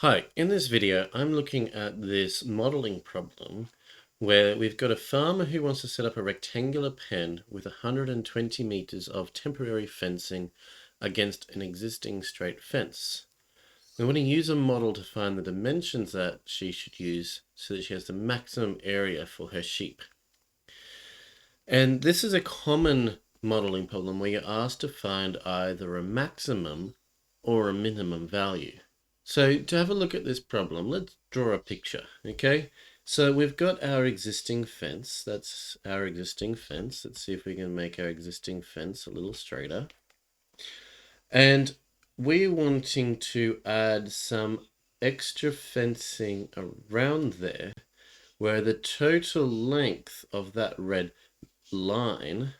Hi, in this video, I'm looking at this modeling problem where we've got a farmer who wants to set up a rectangular pen with 120 meters of temporary fencing against an existing straight fence. We want to use a model to find the dimensions that she should use so that she has the maximum area for her sheep. And this is a common modeling problem where you're asked to find either a maximum or a minimum value. So to have a look at this problem, let's draw a picture, okay? So we've got our existing fence. That's our existing fence. Let's see if we can make our existing fence a little straighter. And we're wanting to add some extra fencing around there where the total length of that red line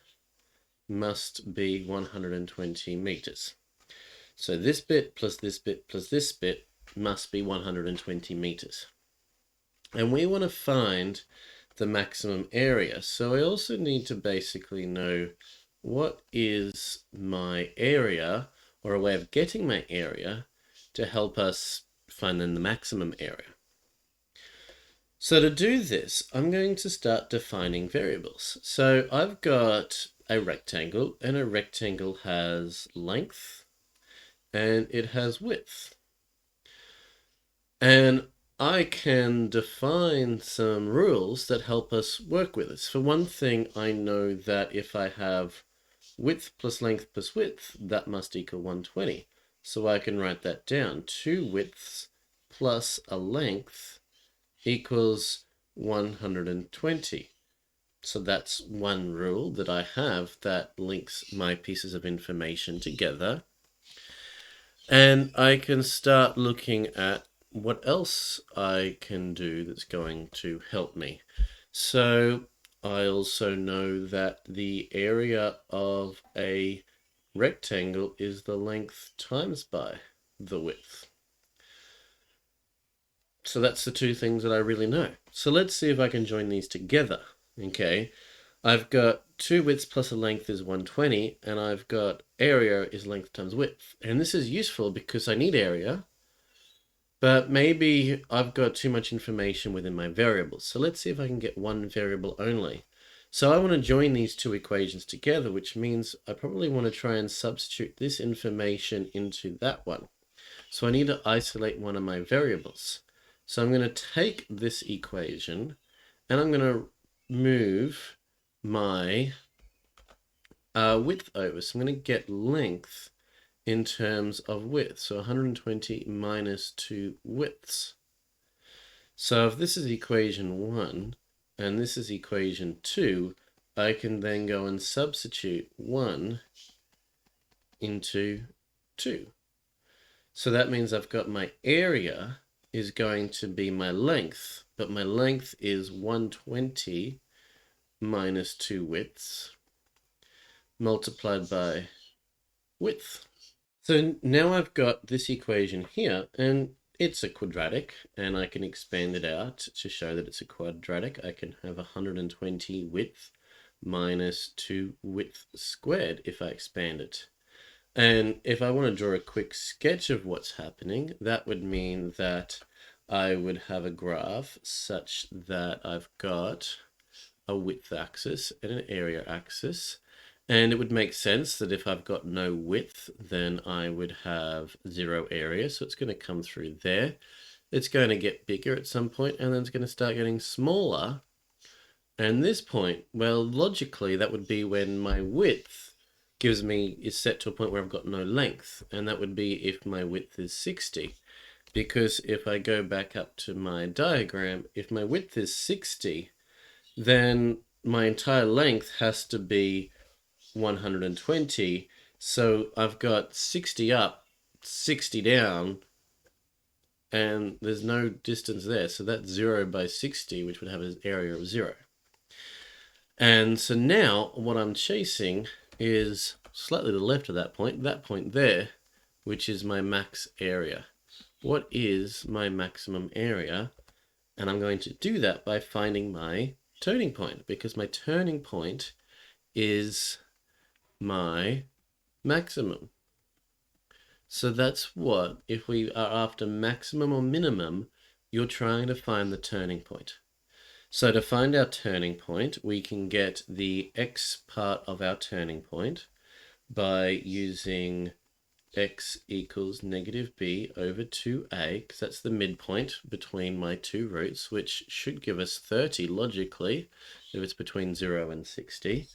must be 120 meters. So this bit plus this bit plus this bit must be 120 meters. And we want to find the maximum area. So I also need to basically know what is my area, or a way of getting my area, to help us find then the maximum area. So to do this, I'm going to start defining variables. So I've got a rectangle, and a rectangle has length, and it has width. And I can define some rules that help us work with this. For one thing, I know that if I have width plus length plus width, that must equal 120. So I can write that down. 2 widths plus a length equals 120. So that's one rule that I have that links my pieces of information together. And I can start looking at what else I can do that's going to help me. So I also know that the area of a rectangle is the length times by the width. So that's the two things that I really know. So let's see if I can join these together. Okay, I've got 2 widths plus a length is 120, and I've got area is length times width. And this is useful because I need area, but maybe I've got too much information within my variables. So let's see if I can get one variable only. So I want to join these two equations together, which means I probably want to try and substitute this information into that one. So I need to isolate one of my variables. So I'm going to take this equation and I'm going to move my width over. So I'm going to get length in terms of width. So 120 minus 2 widths. So if this is equation 1 and this is equation 2, I can then go and substitute 1 into 2. So that means I've got my area is going to be my length, but my length is 120 minus 2 widths multiplied by width. So now I've got this equation here, and it's a quadratic, and I can expand it out to show that it's a quadratic. I can have 120 width minus 2 width squared if I expand it. And if I want to draw a quick sketch of what's happening, that would mean that I would have a graph such that I've got a width axis and an area axis. And it would make sense that if I've got no width, then I would have 0 area. So it's going to come through there. It's going to get bigger at some point, and then it's going to start getting smaller. And this point, well, logically, that would be when my width is set to a point where I've got no length, and that would be if my width is 60. Because if I go back up to my diagram, if my width is 60, then my entire length has to be 120. So I've got 60 up, 60 down, and there's no distance there. So that's 0 by 60, which would have an area of 0. And so now what I'm chasing is slightly to the left of that point there, which is my max area. What is my maximum area? And I'm going to do that by finding my turning point, because my turning point is my maximum. So that's what, if we are after maximum or minimum, you're trying to find the turning point. So to find our turning point, we can get the x part of our turning point by using x equals negative b over 2a, because that's the midpoint between my two roots, which should give us 30 logically, if it's between 0 and 60.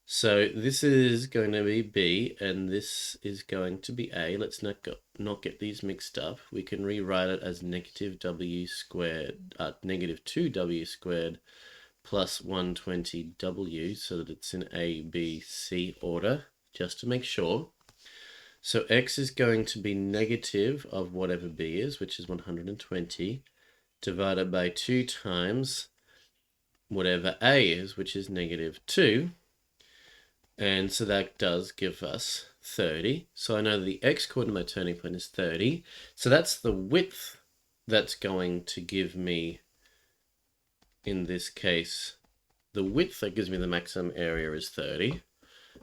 So this is going to be b, and this is going to be a. Let's not get these mixed up. We can rewrite it as negative w squared, negative 2w squared plus 120w, so that it's in a, b, c order, just to make sure. So x is going to be negative of whatever b is, which is 120, divided by 2 times whatever a is, which is negative 2. And so that does give us 30. So I know that the x-coordinate of my turning point is 30. So that's the width that's going to give me, in this case, the width that gives me the maximum area is 30.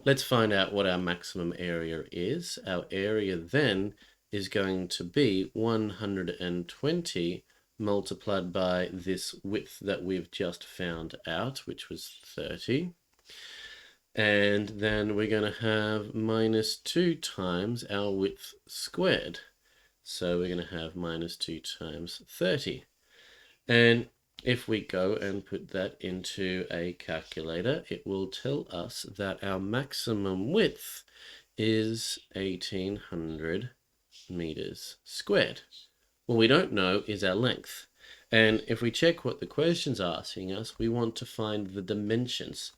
Let's find out what our maximum area is. Our area then is going to be 120 multiplied by this width that we've just found out, which was 30. And then we're going to have minus 2 times our width squared. So we're going to have minus 2 times 30. And if we go and put that into a calculator, it will tell us that our maximum width is 1800 meters squared. What we don't know is our length. And if we check what the question's asking us, we want to find the dimensions.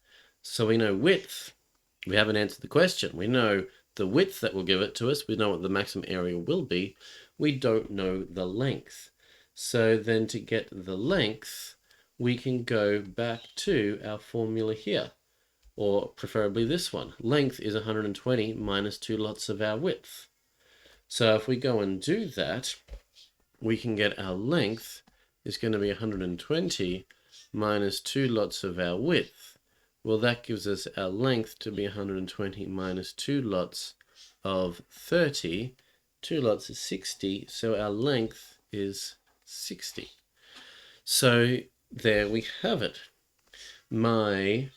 So we know width. We haven't answered the question. We know the width that will give it to us. We know what the maximum area will be. We don't know the length. So then to get the length, we can go back to our formula here, or preferably this one. Length is 120 minus 2 lots of our width. So if we go and do that, we can get our length is going to be 120 minus 2 lots of our width. Well, that gives us our length to be 120 minus 2 lots of 30. 2 lots is 60, so our length is 60. So there we have it. My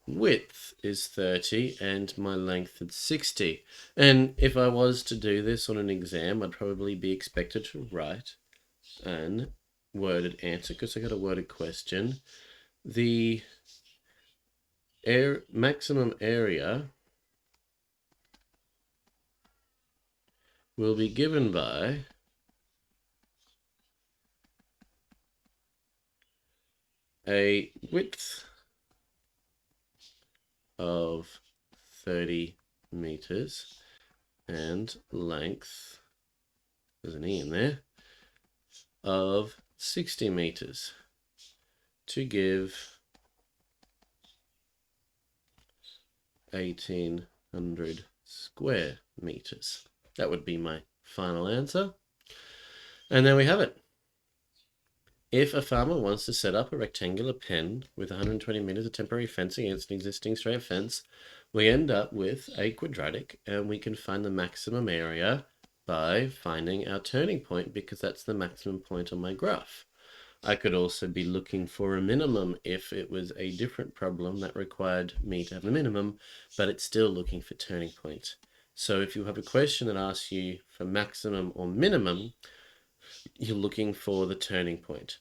width is 30 and my length is 60. And if I was to do this on an exam, I'd probably be expected to write an worded answer, because I got a worded question. The maximum area will be given by a width of 30 meters and length, there's an E in there, of 60 meters to give 1800 square meters. That would be my final answer. And there we have it. If a farmer wants to set up a rectangular pen with 120 meters of temporary fencing against an existing straight fence, we end up with a quadratic, and we can find the maximum area by finding our turning point, because that's the maximum point on my graph. I could also be looking for a minimum if it was a different problem that required me to have a minimum, but it's still looking for turning point. So if you have a question that asks you for maximum or minimum, you're looking for the turning point.